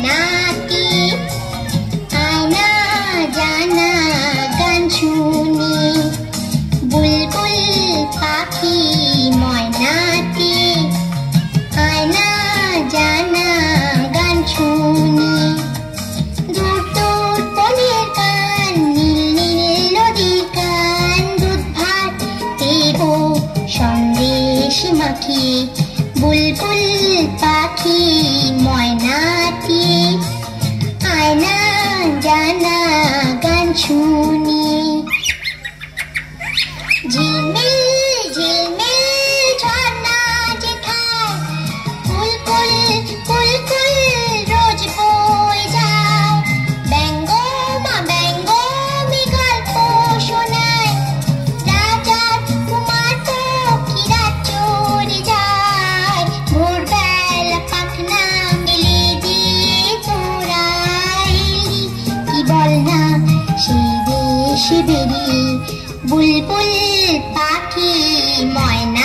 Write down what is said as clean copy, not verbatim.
ময়নাটি আয়না জানা গান শুনি বুলবুল পাখি ময়নাটি আয়না জানা গান শুনি দূর দূর বনের গান নীল নীল নদীর গান দুধ ভাত দেব সন্দেশ মাখিয়ে বুলবুল পাখি ময়নাটি আয়না জানা গান শুনি ঝিলমিল ঝিলমিল ঝর্ণা যেথায় কুলকুল কুলকুল রোজ বয়ে যায় ব্যঙ্গ মা ব্যঙ্গ মি গল্প শোনায় রাজার কুমার পক্ষীরা চড়ে যায় ভোরবেলা পাখনা মেলে দিয়ে চোরাইলি কি বল না সেই দেশে বেরিয়ে বুলবুল পাখি ময়না